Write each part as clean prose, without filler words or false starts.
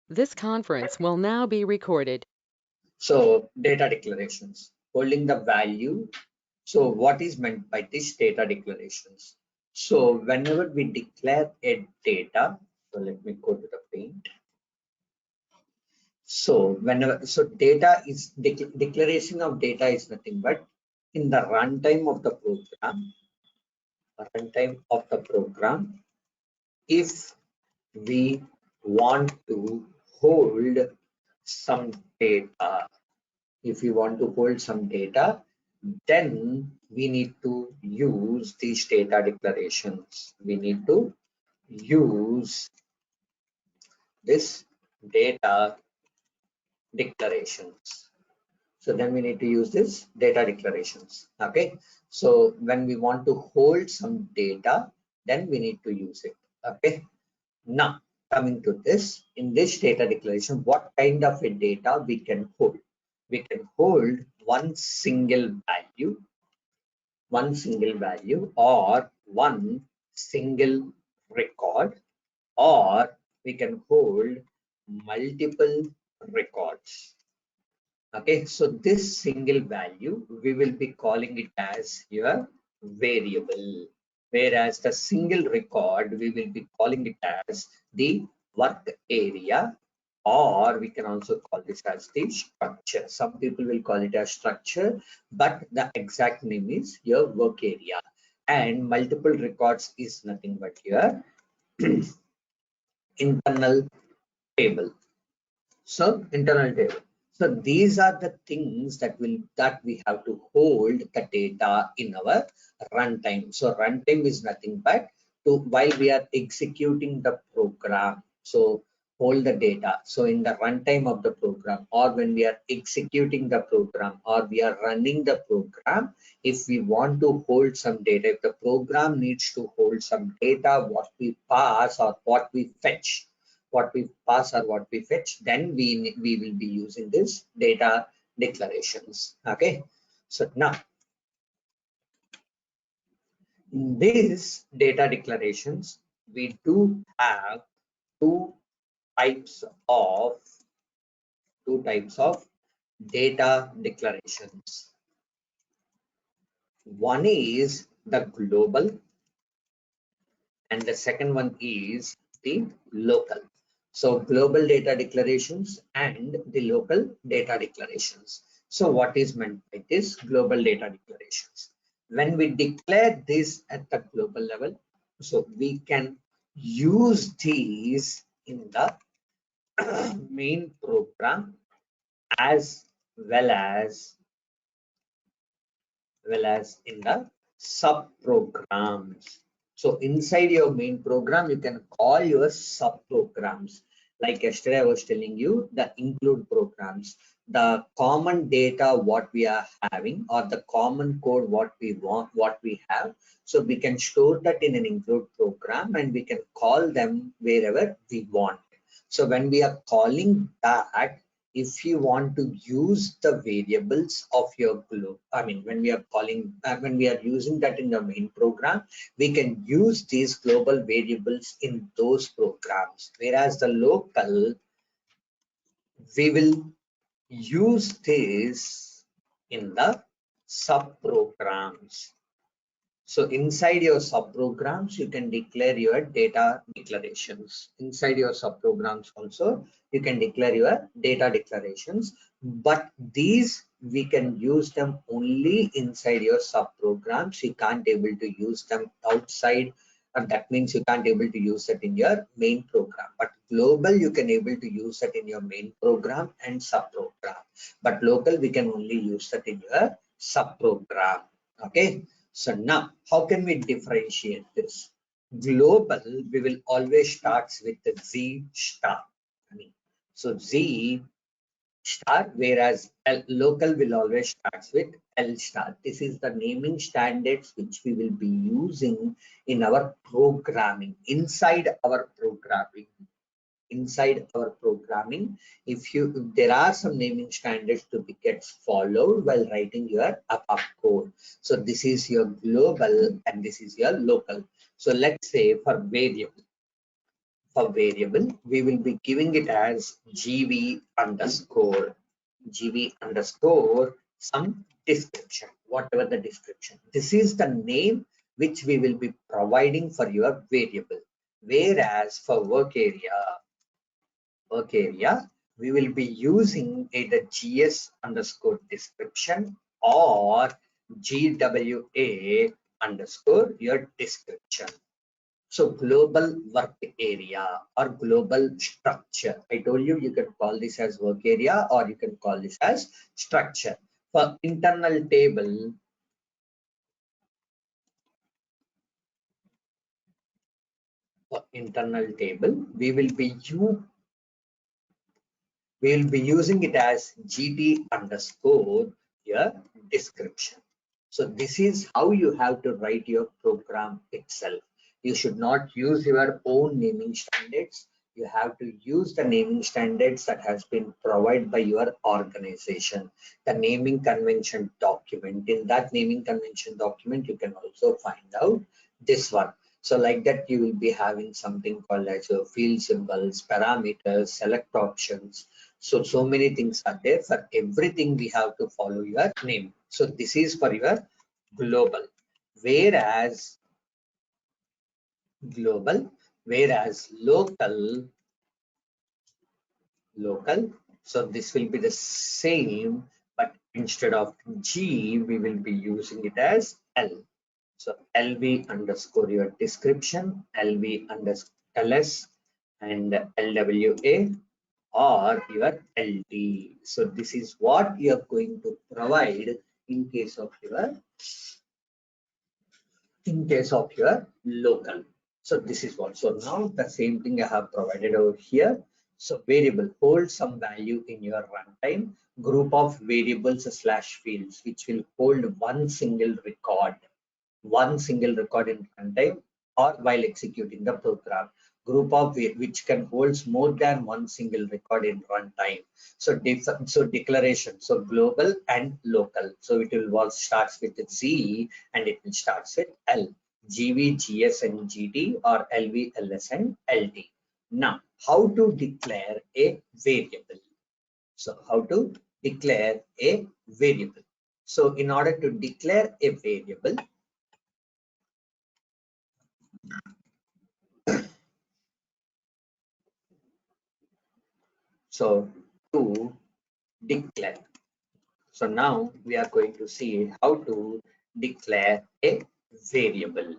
This conference will now be recorded. So data declarations, holding the value. So what is meant by this data declarations? So whenever we declare a data, so let me go to the paint. So data is declaration of data is nothing but in the runtime of the program, if we want to hold some data, if we want to hold some data, then we need to use these data declarations. We need to use this data declarations. So then we need to use this data declarations. Okay. So when we want to hold some data, then we need to use it. Okay. Now coming to this, in this data declaration, what kind of a data we can hold? We can hold one single value, or one single record, or we can hold multiple records. Okay, so this single value, we will be calling it as your variable, whereas the single record, we will be calling it as the work area, or we can also call this as the structure. Some people will call it as structure, but the exact name is your work area. And multiple records is nothing but your internal table. So internal table. So these are the things that we have to hold the data in our runtime. So runtime is nothing but to while we are executing the program. So hold the data. So in the runtime of the program, or when we are executing the program, or we are running the program, if we want to hold some data, if the program needs to hold some data, what we pass or what we fetch, what we pass or what we fetch, then we will be using this data declarations. Okay, so now in these data declarations, we do have two types of data declarations. One is the global, and the second one is the local. So global data declarations and the local data declarations. So what is meant by this global data declarations? When we declare this at the global level, so we can use these in the main program as well as in the sub programs. So inside your main program, you can call your sub programs. Like yesterday, I was telling you the include programs, the common data what we are having, or the common code what we want, what we have. So we can store that in an include program, and we can call them wherever we want. So when we are calling that, if you want to use the variables of your globe, I mean, when we are calling, when we are using that in the main program, we can use these global variables in those programs. Whereas the local, we will use this in the sub programs. So inside your subprograms, you can declare your data declarations. Inside your subprograms also, you can declare your data declarations, but these we can use them only inside your subprograms. You can't able to use them outside, and that means you can't able to use it in your main program. But global, you can able to use it in your main program and subprogram. But local, we can only use that in your subprogram. Okay. So now, how can we differentiate this? Global, we will always start with the Z star. I mean, so Z star, whereas local will always start with L star. This is the naming standards which we will be using in our programming, inside our programming. If there are some naming standards to be gets followed while writing your ABAP code. So this is your global and this is your local. So let's say for variable for variable, we will be giving it as gv underscore some description, whatever the description. This is the name which we will be providing for your variable. Whereas for work area, we will be using either gs underscore description or gwa underscore your description. So global work area or global structure. I told you you can call this as work area or you can call this as structure. For internal table, we will be using it as gt underscore your description. So this is how you have to write your program itself. You should not use your own naming standards. You have to use the naming standards that has been provided by your organization. The naming convention document. In that naming convention document, you can also find out this one. So like that, you will be having something called as your field symbols, parameters, select options. So many things are there. For everything, we have to follow your name. So this is for your global. Whereas local. So this will be the same, but instead of G, we will be using it as L. So LV underscore your description, LV underscore LS and LWA or your LD. So this is what you are going to provide in case of your local. So this is what. So now the same thing I have provided over here. So variable hold some value in your runtime, group of variables slash fields which will hold one single record in runtime or while executing the program. Group of which can holds more than one single record in runtime. So declaration. So global and local. So it will was starts with Z and it will starts with L. GV, GS and GD or LV, LS and LD. Now, how to declare a variable? So how to declare a variable? So in order to declare a variable, so to declare. So now we are going to see how to declare a variable.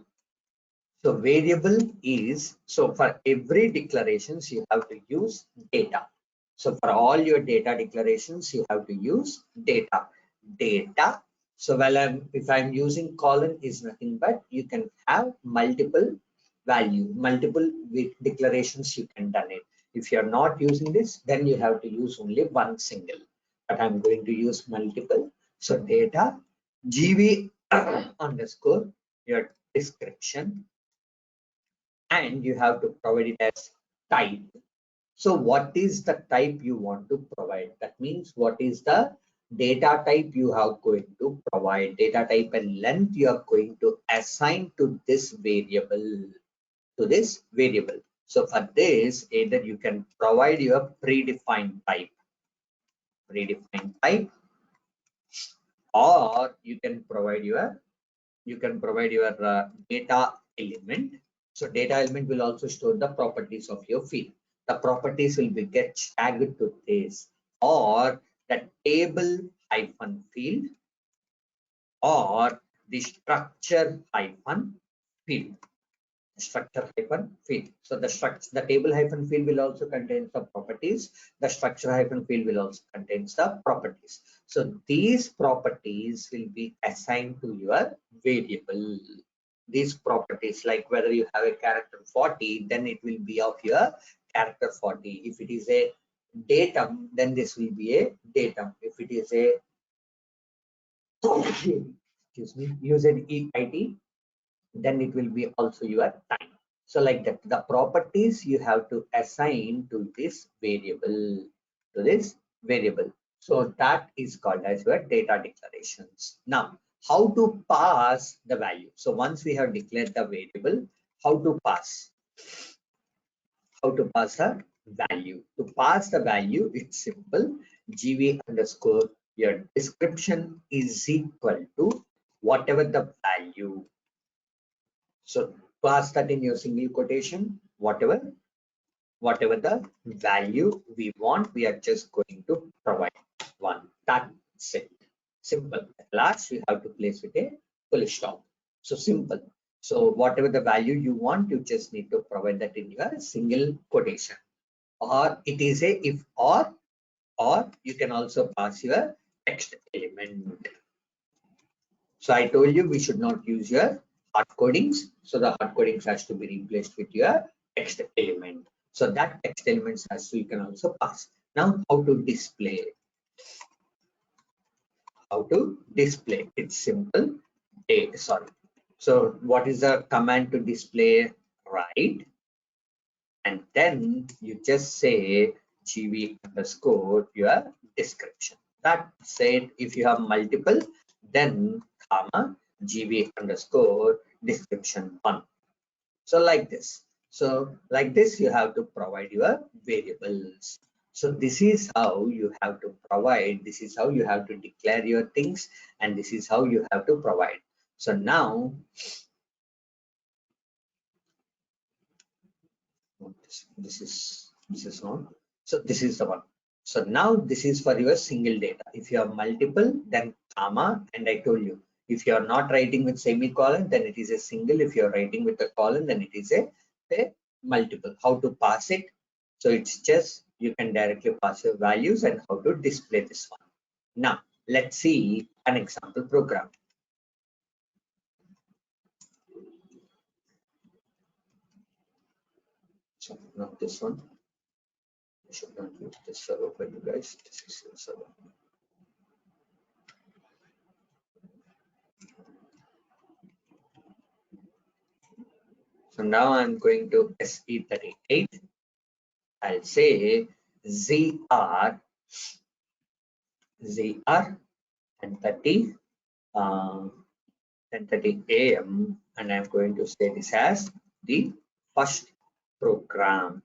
So variable is, so for every declarations you have to use data. So for all your data declarations, you have to use data. So if I'm using colon is nothing but you can have multiple declarations you can done it. If you're not using this, then you have to use only one single. But I'm going to use multiple. So data, GV underscore your description, and you have to provide it as type. So what is the type you want to provide? That means what is the data type you are going to provide, data type and length you are going to assign to this variable, So for this, either you can provide your predefined type, or you can provide your data element. So data element will also store the properties of your field. The properties will be get tagged to this or the table hyphen field or the structure hyphen field. So the table hyphen field will also contain the properties. The structure hyphen field will also contain the properties. So these properties will be assigned to your variable. These properties, like whether you have a character 40, then it will be of your character 40. If it is a datum, then this will be a datum. If it is a using EIT, then it will be also your time. So like that, the properties you have to assign to this variable, So that is called as your data declarations. Now, how to pass the value? So once we have declared the variable, how to pass? how to pass a value. To pass the value, it's simple. GV underscore your description is equal to whatever the value. So pass that in your single quotation, whatever the value we want, we are just going to provide one. That's it. Simple. At last, we have to place with a full stop. So simple. So whatever the value you want, you just need to provide that in your single quotation. Or it is a if or you can also pass your text element. So I told you we should not use your hard codings. So the hard codings has to be replaced with your text element. So that text elements has to you can also pass. Now how to display? How to display? It's simple. Sorry. So what is the command to display? Write, and then you just say GV underscore your description. That said, if you have multiple, then comma GV underscore description 1. So like this. So like this, you have to provide your variables. So this is how you have to provide. This is how you have to declare your things, and this is how you have to provide. So now this is not. So this is the one. So now this is for your single data. If you have multiple, then comma, and I told you if you are not writing with semicolon, then it is a single. If you are writing with a colon, then it is a multiple. How to pass it? So it's just you can directly pass your values and how to display this one. Now let's see an example program. So not this one. I should not use this server for you guys. This is your server. So now I'm going to SE38. I'll say ZR and 30 10:30 AM, and I'm going to say this as the first program.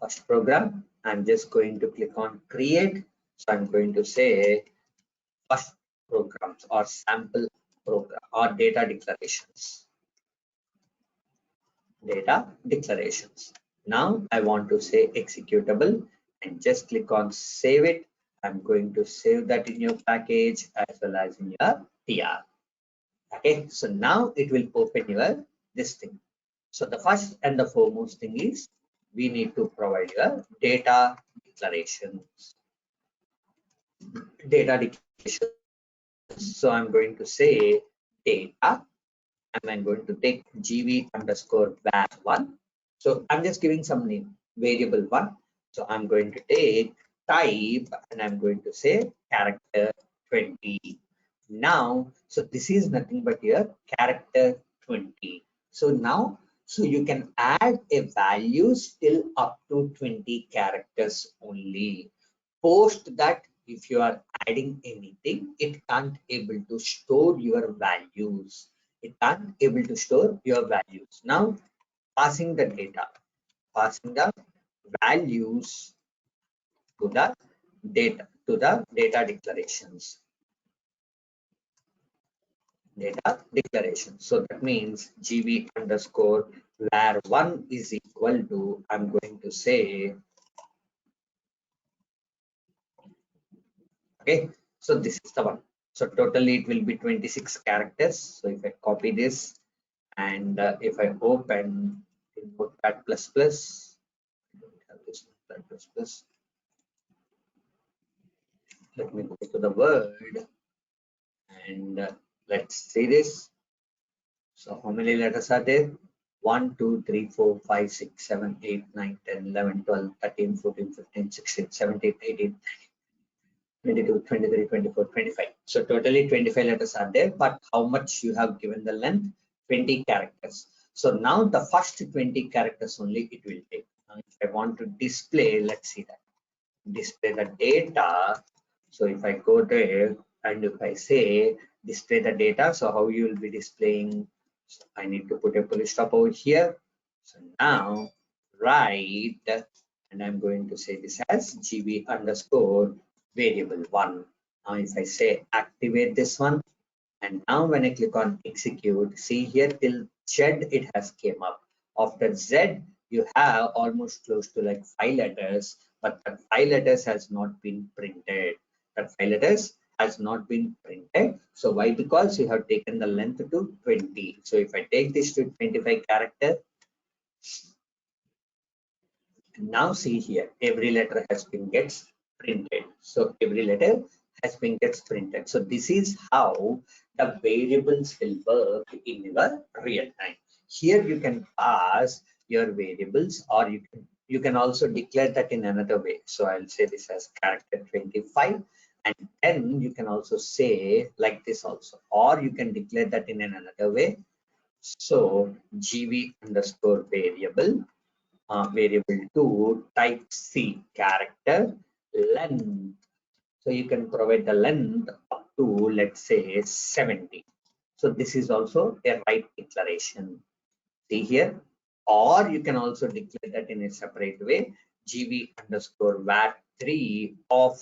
First program. I'm just going to click on create. So I'm going to say first programs or sample program or data declarations. Data declarations. Now I want to say executable and just click on save it. I'm going to save that in your package as well as in your PR. Okay, so now it will open your this thing. So the first and the foremost thing is we need to provide your data declarations. Data declarations. So I'm going to say data, and I'm going to take GV underscore var1. So I'm just giving some name, variable 1. So I'm going to take type, and I'm going to say character 20. Now, so this is nothing but your character 20. So now, so you can add a value still up to 20 characters only. Post that, if you are adding anything, it can't able to store your values. It can't able to store your values. Now, passing the data, passing the values to the data declarations. Data declaration. So that means GV underscore var1 is equal to, I'm going to say, okay, so this is the one. So totally it will be 26 characters. So if I copy this and if I open in Notepad++, I don't have this Notepad++. Let me go to the Word and let's see this. So how many letters are there? 1, 2, 3, 4, 5, 6, 7, 8, 9, 10, 11, 12, 13, 14, 15, 16, 17, 18, 22, 23, 24, 25. So totally 25 letters are there, but how much you have given the length? 20 characters. So now the first 20 characters only it will take. Now if I want to display, let's see that. Display the data. So if I go there and if I say display the data, so how you will be displaying? So I need to put a full stop over here. So now write, and I'm going to say this as GB underscore variable one. Now if I say activate this one, and now when I click on execute, see here till Z it has came up. After Z, you have almost close to like 5 letters, but that 5 letters has not been printed. That 5 letters has not been printed. So why? Because you have taken the length to 20. So if I take this to 25 character, now see here, every letter has been gets printed. So every letter has been gets printed. So this is how the variables will work in your real time. Here you can pass your variables, or you can also declare that in another way. So I'll say this as character 25, and then you can also say like this also, or you can declare that in another way. So gv underscore variable to type C character length. So you can provide the length up to, let's say, 70. So this is also a right declaration. See here, or you can also declare that in a separate way, gv underscore var3 of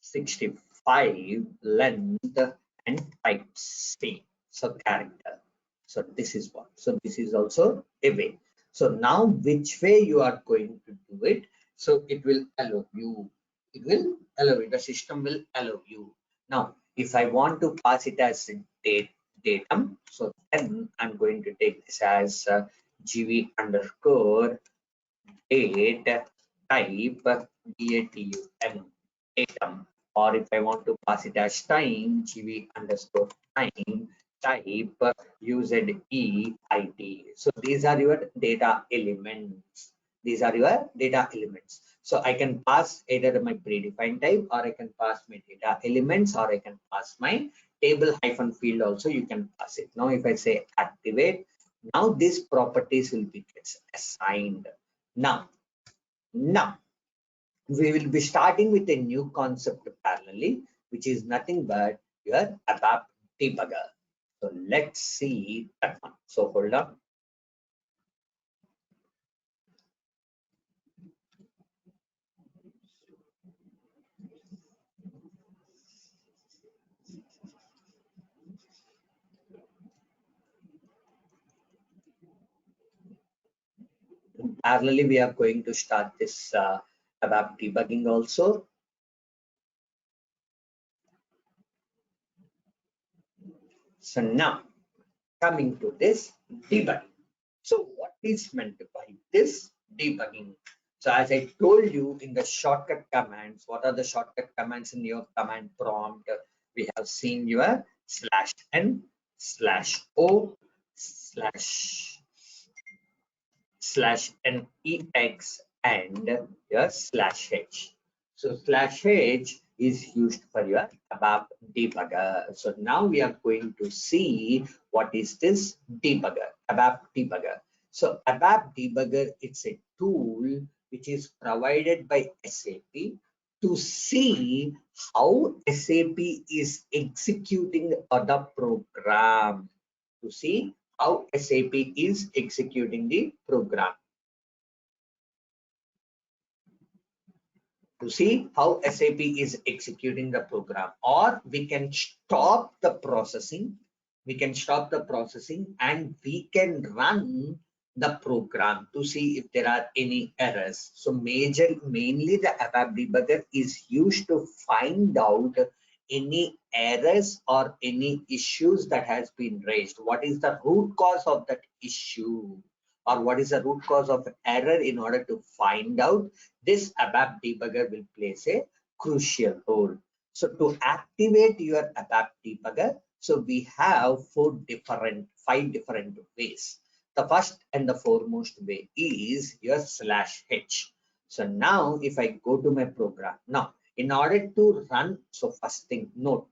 65 length and type C. So character. So this is what. So this is also a way. So now which way you are going to do it? So it will allow you. It will allow you. The system will allow you. Now, if I want to pass it as datum, so then I'm going to take this as gv underscore date type datum, or if I want to pass it as time, gv underscore time type UZEIT. So these are your data elements. These are your data elements. So I can pass either my predefined type, or I can pass my data elements, or I can pass my table hyphen field also. You can pass it. Now if I say activate, now these properties will be assigned. Now we will be starting with a new concept parallelly, which is nothing but your ABAP debugger. So let's see that one. So hold on. Parallelly, we are going to start this ABAP debugging also. So now coming to this debugging. So what is meant by this debugging? So as I told you in the shortcut commands, what are the shortcut commands in your command prompt? We have seen your /n, /o, /nex, and your /h. So /h is used for your ABAP debugger. So now we are going to see what is this debugger, ABAP debugger. So ABAP debugger, it's a tool which is provided by SAP to see how SAP is executing the program, to see how SAP is executing the program. To see how SAP is executing the program, or we can stop the processing. We can stop the processing and we can run the program to see if there are any errors. So mainly the ABAP debugger is used to find out any errors or any issues that has been raised. What is the root cause of that issue, or what is the root cause of error? In order to find out, this ABAP debugger will place a crucial role. So to activate your ABAP debugger, so we have five different ways. The first and the foremost way is your /h. So now if I go to my program, now in order to run, so first thing, note,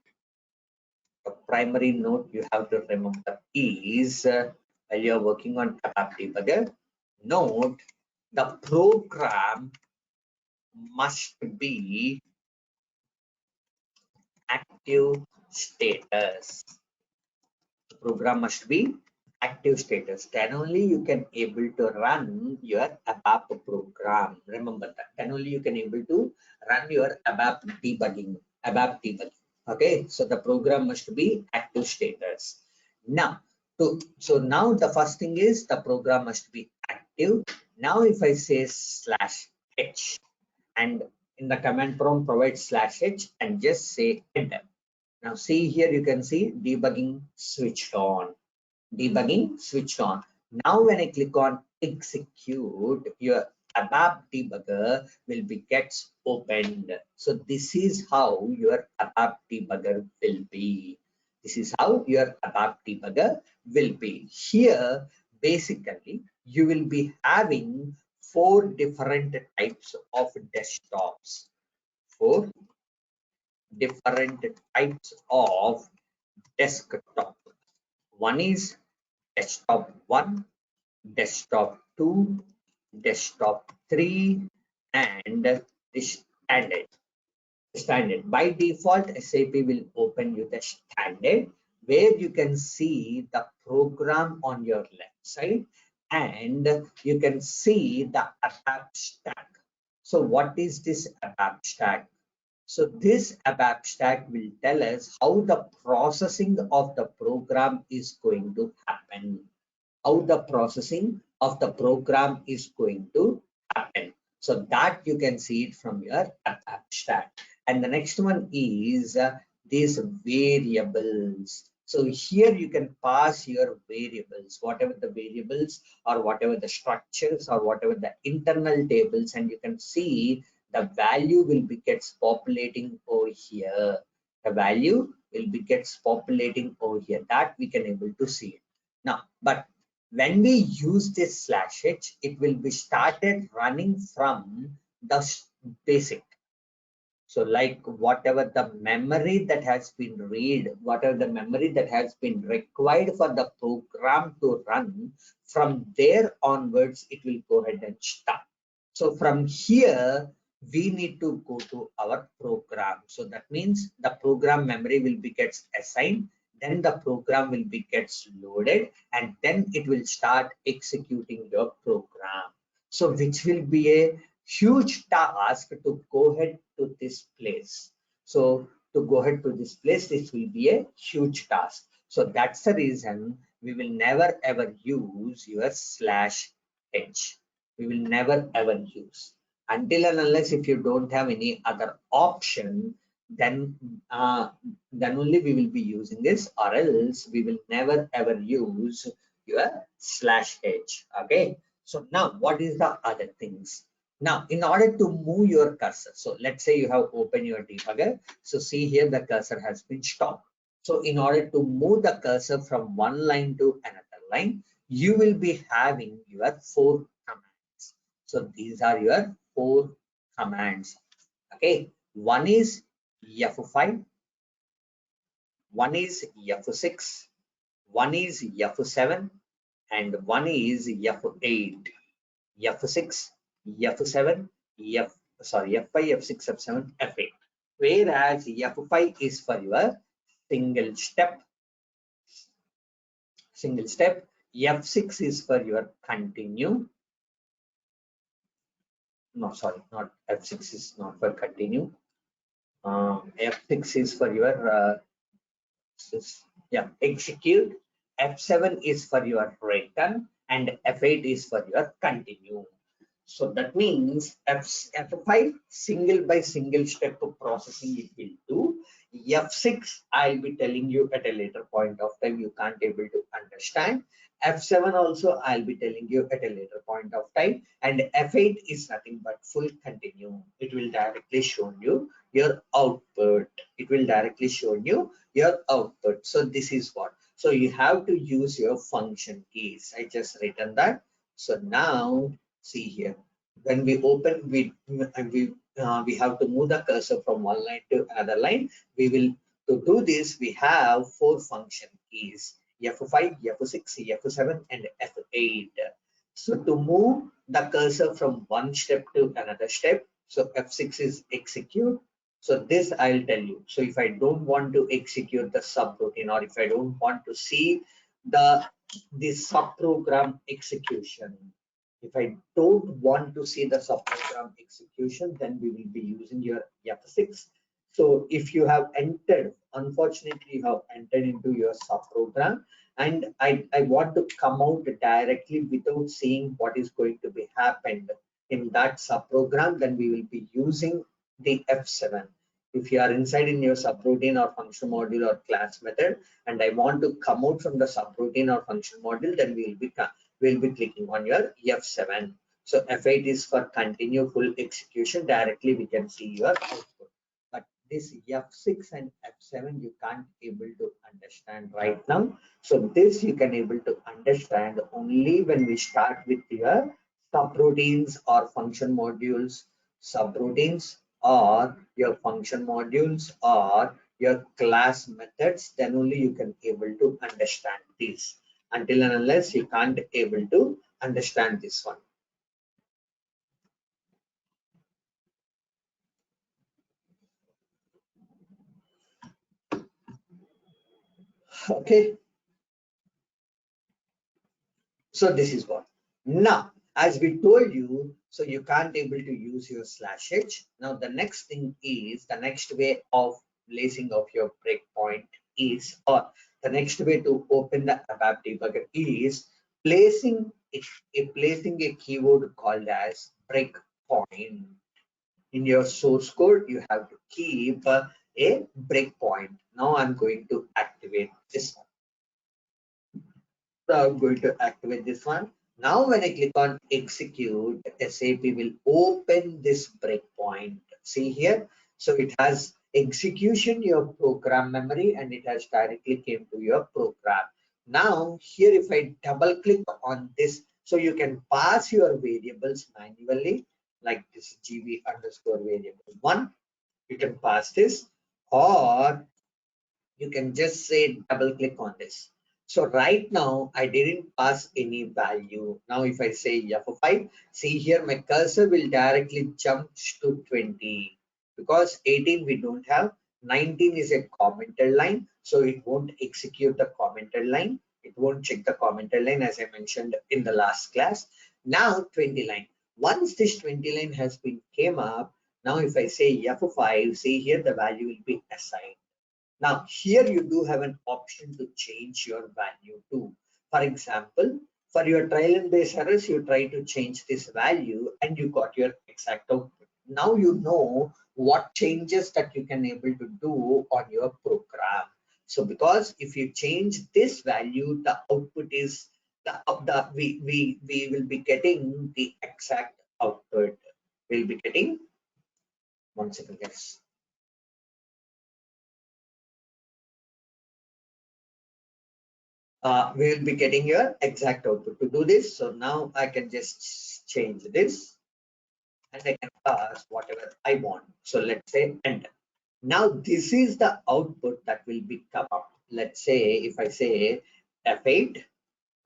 the primary note you have to remember is while you're working on ABAP debugger, note the program must be active status. The program must be active status, then only you can able to run your ABAP program. Remember that. Then only you can able to run your ABAP debugging. Okay, so the program must be active status. Now, so now the first thing is the program must be active. Now, if I say /h and in the command prompt provide /h and just say enter. Now see here, you can see debugging switched on. Debugging switched on. Now when I click on execute, your ABAP debugger will be gets opened. So this is how your ABAP debugger will be. This is how your ABAP debugger will be. Here, basically, you will be having 4 different types of desktops. 4 different types of desktop. One is desktop 1, desktop 2, desktop 3, and the standard. By default, SAP will open you the standard where you can see the program on your left side and you can see the ABAP stack. So what is this ABAP stack? So this ABAP stack will tell us how the processing of the program is going to happen. How the processing of the program is going to happen. So that you can see it from your ABAP stack. And the next one is these variables. So here you can pass your variables, whatever the variables or whatever the structures or whatever the internal tables, and you can see the value will be gets populating over here. The value will be gets populating over here. That we can able to see it. Now, but when we use this /h, it will be started running from the basic. So like whatever the memory that has been whatever the memory that has been required for the program to run, from there onwards, it will go ahead and start. So from here, we need to go to our program. So that means the program memory will be gets assigned, then the program will be gets loaded, and then it will start executing your program. So which will be a huge task to go ahead to this place. So to go ahead to this place, this will be a huge task. So that's the reason we will never ever use your /h. We will never ever use until and unless if you don't have any other option, then only we will be using this, or else we will never ever use your /h. Okay, so now what is the other things? Now in order to move your cursor, so let's say you have opened your debugger. So see here, the cursor has been stopped. So in order to move the cursor from one line to another line, you will be having your 4 commands. So these are your 4 commands. Okay, one is F5, one is F6, one is F7, and one is F8. F6, F7, F5, F6, F7, F8. Whereas F5 is for your single step. F6 is for your continue. No, sorry, not F6 is not for continue. F6 is for your execute. F7 is for your return, and F8 is for your continue. So that means F5 single by single step of processing it will do. F6 I'll be telling you at a later point of time, you can't able to understand. F7 also I'll be telling you at a later point of time, and F8 is nothing but full continue. It will directly show you your output. It will directly show you your output. So this is what. So you have to use your function keys. I just written that. So now see here, when we open, we have to move the cursor from one line to another line. We will, to do this, we have 4 function keys: F5, F6, F7, and F8. So to move the cursor from one step to another step, so F6 is execute. So this I'll tell you. So if I don't want to execute the subroutine, or if I don't want to see the the subprogram execution. If I don't want to see the subprogram execution, then we will be using your F6. So if you have entered, unfortunately, you have entered into your subprogram, and I want to come out directly without seeing what is going to be happened in that subprogram, then we will be using the F7. If you are inside in your subroutine or function module or class method, and I want to come out from the subroutine or function module, then we'll be clicking on your F7. So F8 is for continue full execution. Directly we can see your output. But this F6 and F7 you can't able to understand right now. So this you can able to understand only when we start with your subroutines or function modules, subroutines or your function modules or your class methods, then only you can able to understand this. Until and unless you can't able to understand this one. Okay, so this is what. Now, as we told you, so you can't able to use your slash h. Now the next thing is, the next way of placing of your breakpoint is, or the next way to open the ABAP debugger is placing placing a keyword called as breakpoint. In your source code, you have to keep a breakpoint. Now I'm going to activate this one. So I'm going to activate this one. Now when I click on execute, SAP will open this breakpoint. See here. So it has execution your program memory, and it has directly came to your program. Now here if I double click on this, so you can pass your variables manually, like this gv underscore variable 1. You can pass this, or you can just say double click on this. So right now I didn't pass any value. Now if I say F5, see here my cursor will directly jump to 20 because 18 we don't have. 19 is a commented line, so it won't execute the commented line. It won't check the commented line as I mentioned in the last class. Now 20 line. Once this 20 line has been came up, now if I say F5, see here the value will be assigned. Now here you do have an option to change your value too. For example, for your trial and base errors, you try to change this value and you got your exact output. Now you know what changes that you can able to do on your program. So because if you change this value, the output is we will be getting the exact output. We'll be getting, one second, guys. We will be getting your exact output to do this. So now I can just change this and I can pass whatever I want. So let's say enter. Now this is the output that will be come up. Let's say if I say F8,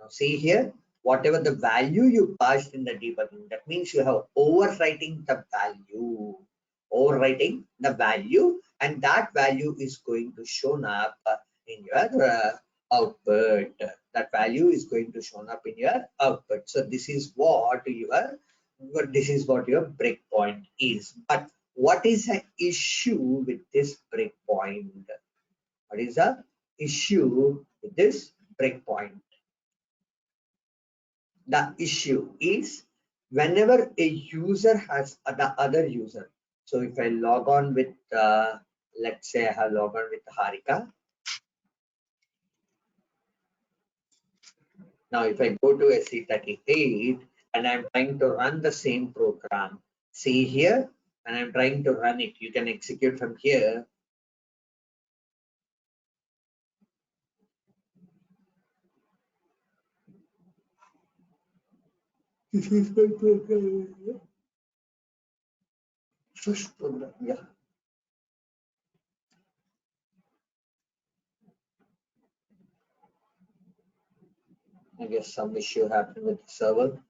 now see here, whatever the value you passed in the debugging, that means you have overwriting the value, and that value is going to show up in your output. That value is going to show up in your output. So this is what your breakpoint is. But what is the issue with this breakpoint? What is the issue with this breakpoint? The issue is whenever a user has the other user. So if I log on with, let's say I have logged on with Harika. Now if I go to SE38 and I'm trying to run the same program, see here, and I'm trying to run it, you can execute from here. This is my program. First program, yeah. I guess some issue happened with the server.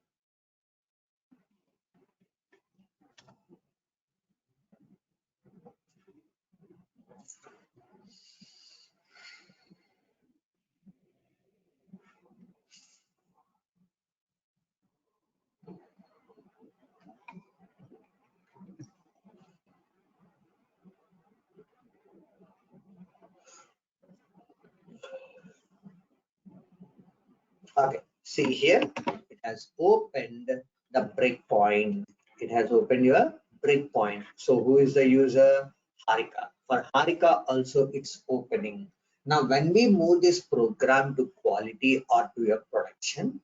Okay, see here, it has opened the breakpoint. It has opened your breakpoint. So who is the user? Harika. For Harika also it's opening. Now when we move this program to quality or to your production,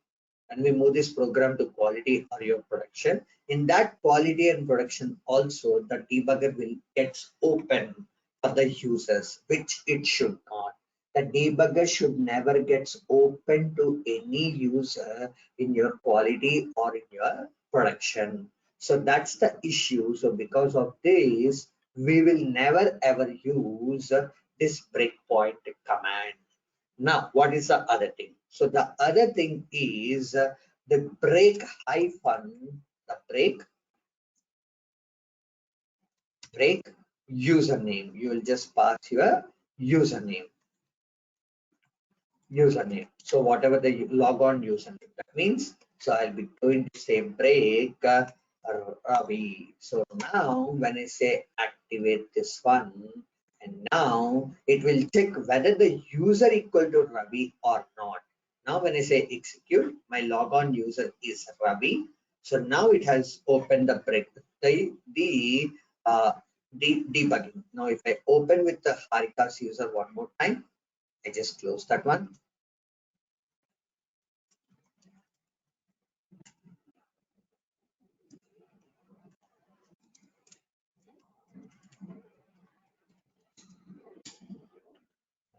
when we move this program to quality or your production, in that quality and production also the debugger will gets open for the users, which it should not. The debugger should never gets open to any user in your quality or in your production. So that's the issue. So because of this, we will never ever use this breakpoint command. Now, what is the other thing? So the other thing is the break username. You will just pass your username. So whatever the logon username, that means, so I'll be going to say break Ravi. So now when I say activate this one, and now it will check whether the user equal to Ravi or not. Now when I say execute, my logon user is Ravi. So now it has opened the break, uh, debugging. Now if I open with the Harika's user one more time, I just close that one.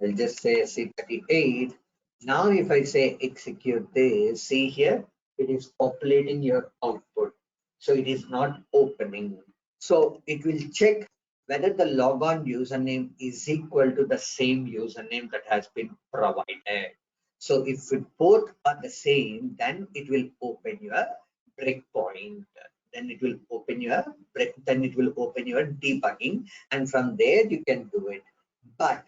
I'll just say C38. Now, if I say execute this, see here, it is populating your output. So it is not opening. So it will check whether the logon username is equal to the same username that has been provided. So if it both are the same, then it will open your breakpoint. Then it will open your debugging, and from there you can do it. But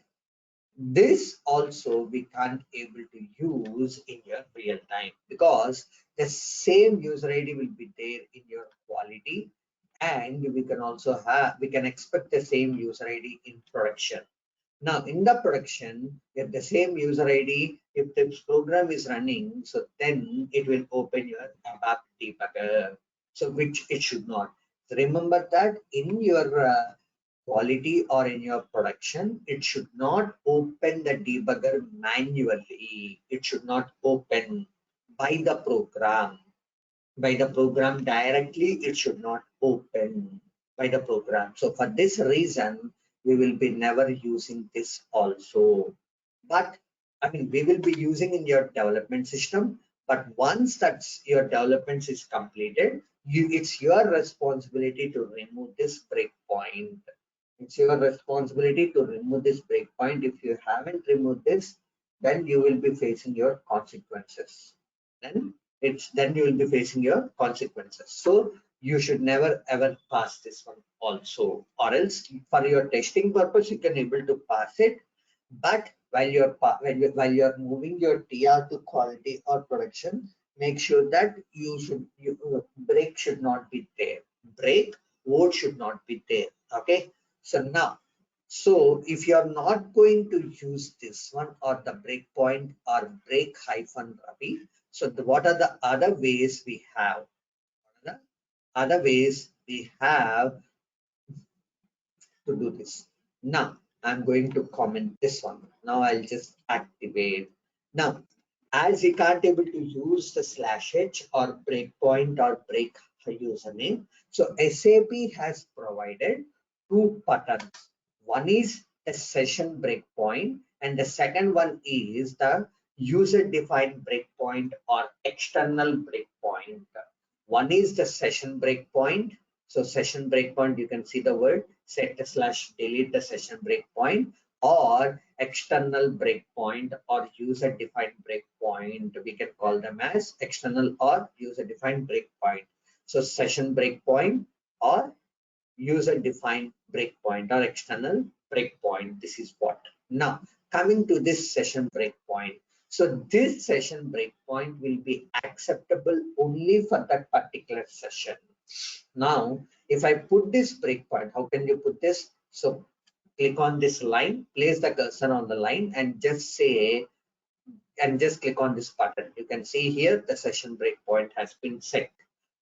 this also we can't able to use in your real time, because the same user ID will be there in your quality, and we can expect the same user ID in production. Now in the production, if the same user ID, if this program is running, so then it will open your ABAP debugger, so which it should not. So remember that in your quality or in your production, it should not open the debugger manually. It should not open by the program. By the program directly, it should not open by the program. So for this reason, we will be never using this also. But I mean, we will be using in your development system. But once that's your development is completed, it's your responsibility to remove this breakpoint. It's your responsibility to remove this breakpoint. If you haven't removed this, then you will be facing your consequences. Then you will be facing your consequences. So you should never ever pass this one also, or else for your testing purpose you can able to pass it. But while you're moving your TR to quality or production, make sure that break should not be there. Break word should not be there. Okay. So now, so if you are not going to use this one or the breakpoint or break hyphen Ravi, so what are the other ways we have? The other ways we have to do this. Now I'm going to comment this one. Now I'll just activate. Now, as we can't able to use the /h or breakpoint or break username, so SAP has provided two buttons. One is the session breakpoint, and the second one is the user-defined breakpoint or external breakpoint. One is the session breakpoint. So session breakpoint, you can see the word set/delete the session breakpoint, or external breakpoint or user defined breakpoint. We can call them as external or user defined breakpoint. So session breakpoint or user defined breakpoint or external breakpoint. This is what. Now coming to this session breakpoint. So this session breakpoint will be acceptable only for that particular session. Now, if I put this breakpoint, how can you put this? So click on this line, place the cursor on the line and just say and just click on this button. You can see here the session breakpoint has been set.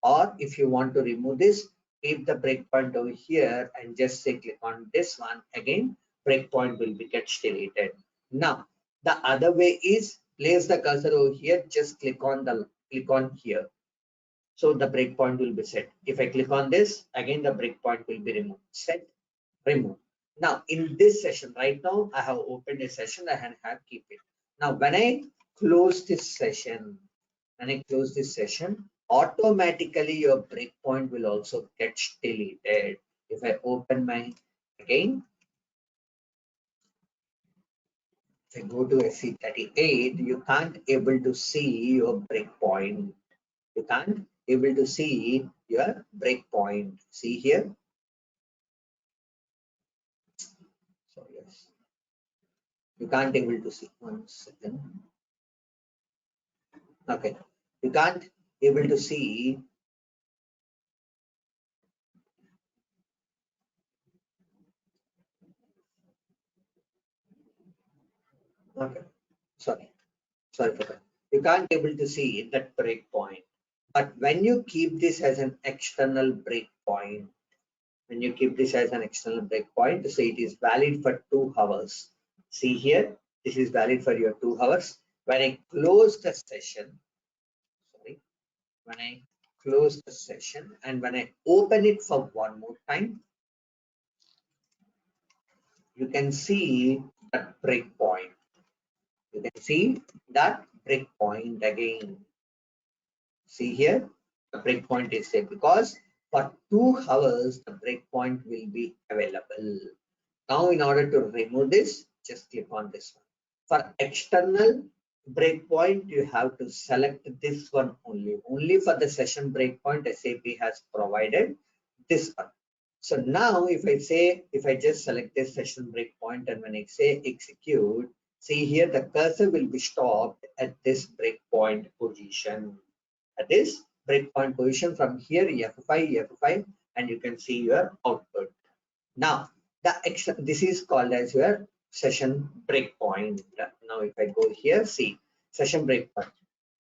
Or if you want to remove this, keep the breakpoint over here and just say click on this one. Again, breakpoint will be gets deleted. Now, the other way is place the cursor over here. Just click on here. So the breakpoint will be set. If I click on this, again the breakpoint will be removed. Set, remove. Now in this session, right now I have opened a session and I have keep it. Now when I close this session, automatically your breakpoint will also get deleted. If I open my again, if I go to SC38, you can't able to see your breakpoint. You can't able to see your breakpoint. See here. So yes, you can't able to see. 1 second. Okay, you can't able to see. Okay, sorry for that. You can't able to see that breakpoint. But when you keep this as an external breakpoint, so it is valid for 2 hours. See here, this is valid for your 2 hours. When I close the session, sorry, when I close the session and when I open it for one more time, you can see that breakpoint. You can see that breakpoint again. See here, the breakpoint is there because for 2 hours the breakpoint will be available. Now, in order to remove this, just click on this one. For external breakpoint, you have to select this one only. Only for the session breakpoint, SAP has provided this one. So now, if I just select this session breakpoint and when I say execute, see here the cursor will be stopped at this breakpoint position. At this breakpoint position from here, F5, and you can see your output. Now, this is called as your session breakpoint. Now, if I go here, see session breakpoint.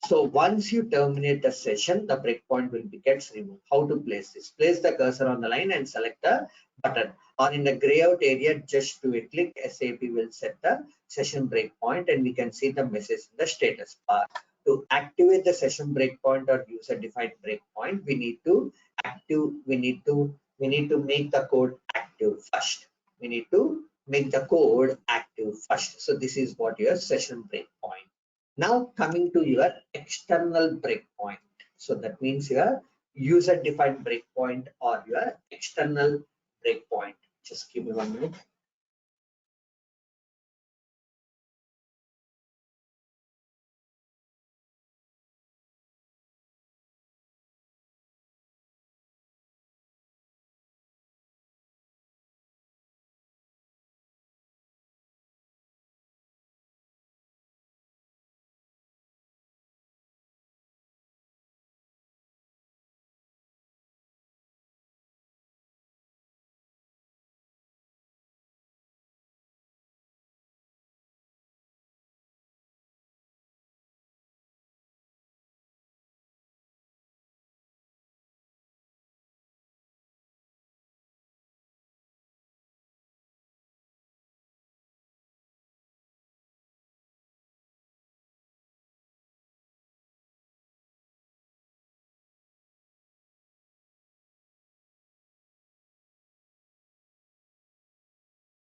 So once you terminate the session, the breakpoint will be gets removed. How to place this? Place the cursor on the line and select the button. Or in the gray out area, just do a click. SAP will set the session breakpoint, and we can see the message in the status bar. To activate the session breakpoint or user-defined breakpoint, we need to make the code active first. We need to make the code active first. So this is what your session breakpoint. Now coming to your external breakpoint. So that means your user-defined breakpoint or your external breakpoint. Just give me 1 minute.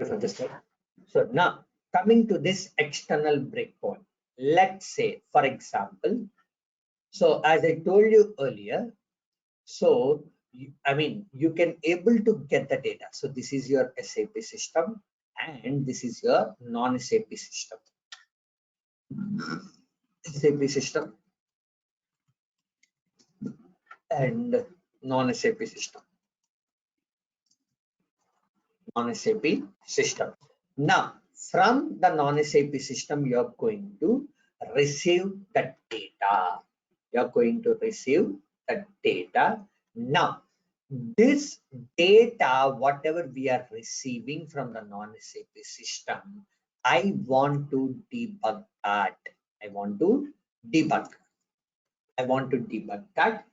For this one. So now coming to this external breakpoint, let's say for example, so as I told you earlier, so you can able to get the data. So this is your SAP system and this is your non-SAP system. SAP system and non-SAP system. Non-SAP system. Now, from the non-SAP system, you are going to receive the data. You are going to receive the data. Now, this data, whatever we are receiving from the non-SAP system, I want to debug that. I want to debug. I want to debug that.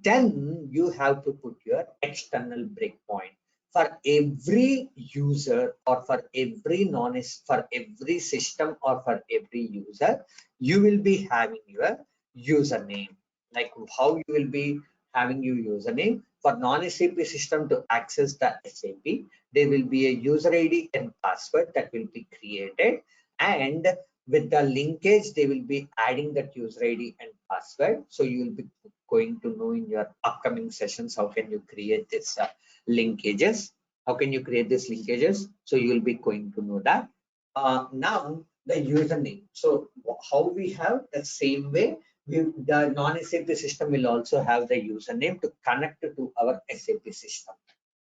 Then you have to put your external breakpoint for every user or for every for every system or for every user. You will be having your username, like how you will be having your username for non-SAP system to access the SAP. There will be a user ID and password that will be created, and with the linkage they will be adding that user ID and password. So you will be going to know in your upcoming sessions how can you create this linkages, how can you create these linkages. So you will be going to know that. Now the username, so how we have the same way, the non-SAP system will also have the username to connect to our SAP system.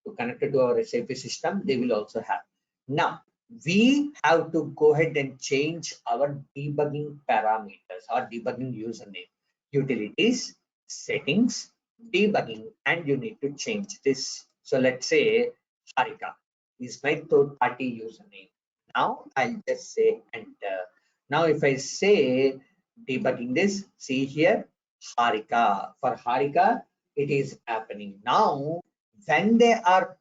To connect to our SAP system, they will also have. Now we have to go ahead and change our debugging parameters or debugging username. Utilities, settings, debugging, and you need to change this. So let's say Harika is my third party username. Now I'll just say enter. Now if I say debugging this, see here, Harika. For Harika, it is happening. Now when they are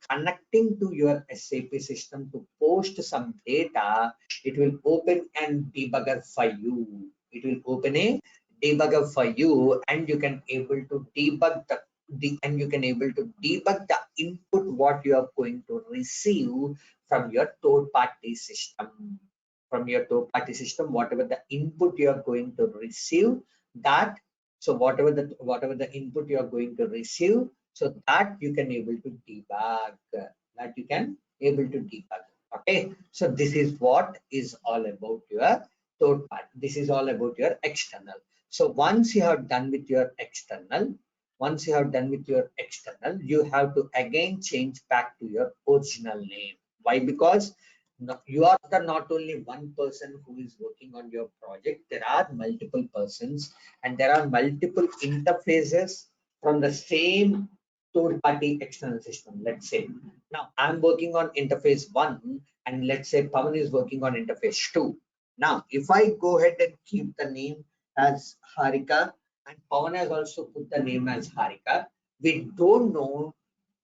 connecting to your SAP system to post some data, it will open and debugger for you. It will open a debugger for you, and you can able to debug and you can able to debug the input what you are going to receive from your third party system. From your third party system, whatever the input you are going to receive, that, so whatever the input you are going to receive, so that you can able to debug, that you can able to debug. Okay, so this is what is all about your third part. This is all about your external. So once you have done with your external, you have to again change back to your original name. Why? Because you are not only one person who is working on your project, there are multiple persons and there are multiple interfaces from the same third party external system. Let's say now I'm working on interface 1 and let's say Pawan is working on interface 2. Now if I go ahead and keep the name as Harika and Pawan has also put the name as Harika, we don't know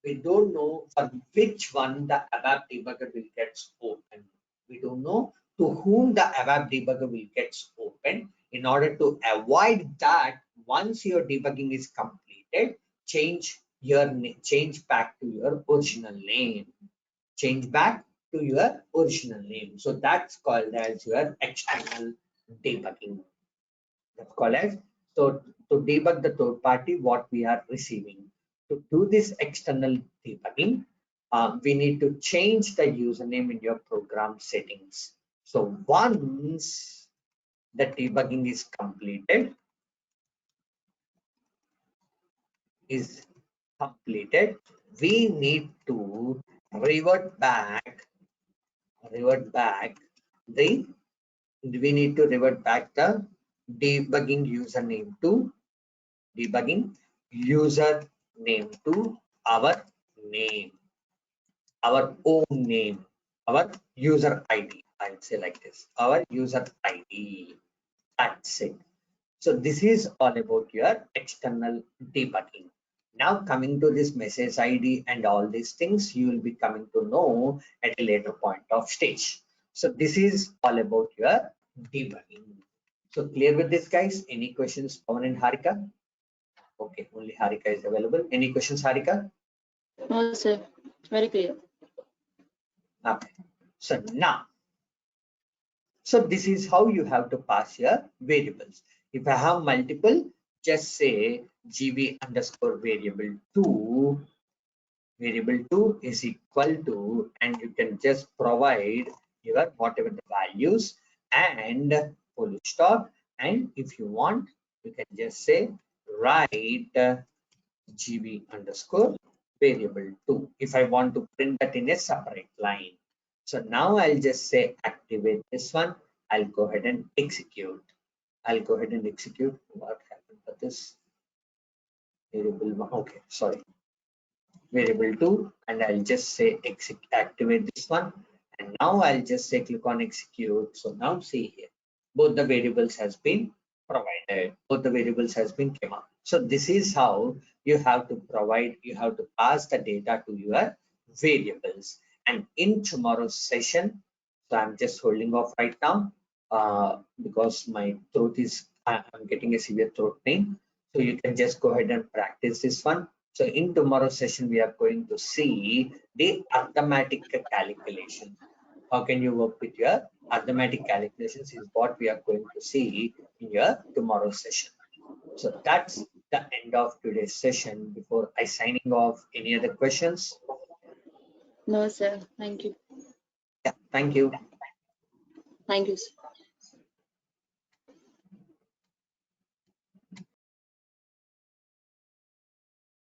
for which one the ABAP debugger will get open. We don't know to whom the ABAP debugger will get open. In order to avoid that, once your debugging is completed, change back to your original name. Change back to your original name. So that's called as your external debugging. That's called as, so to debug the third party what we are receiving. To do this external debugging, we need to change the username in your program settings. So once the debugging is completed, we need to revert back the debugging username to our name, our own name, our user ID. I'll say like this, our user ID. That's it. So this is all about your external debugging. Now coming to this message ID and all these things, you will be coming to know at a later point of stage. So this is all about your debugging. So clear with this, guys? Any questions, Pawan and Harika? Okay, only Harika is available. Any questions, Harika? No, sir. Very clear. Okay. So now, so this is how you have to pass your variables. If I have multiple, just say gv underscore variable 2 is equal to, and you can just provide your whatever the values and full stop. And if you want, you can just say write gv underscore variable 2 if I want to print that in a separate line. So now I'll just say activate this one. I'll go ahead and execute. What happened for this variable one? Okay, sorry, variable 2, and I'll just say activate this one. And now I'll just say click on execute. So now see here. both the variables has been provided, both the variables has been came up. So this is how you have to provide, you have to pass the data to your variables. And in tomorrow's session, so I'm just holding off right now because my throat is, I'm getting a severe throat pain. So you can just go ahead and practice this one. So in tomorrow's session, we are going to see the arithmetic calculation. How can you work with your arithmetic calculations is what we are going to see in your tomorrow's session. So that's the end of today's session. Before I signing off, any other questions? No, sir. Thank you. Yeah, thank you. Thank you, sir.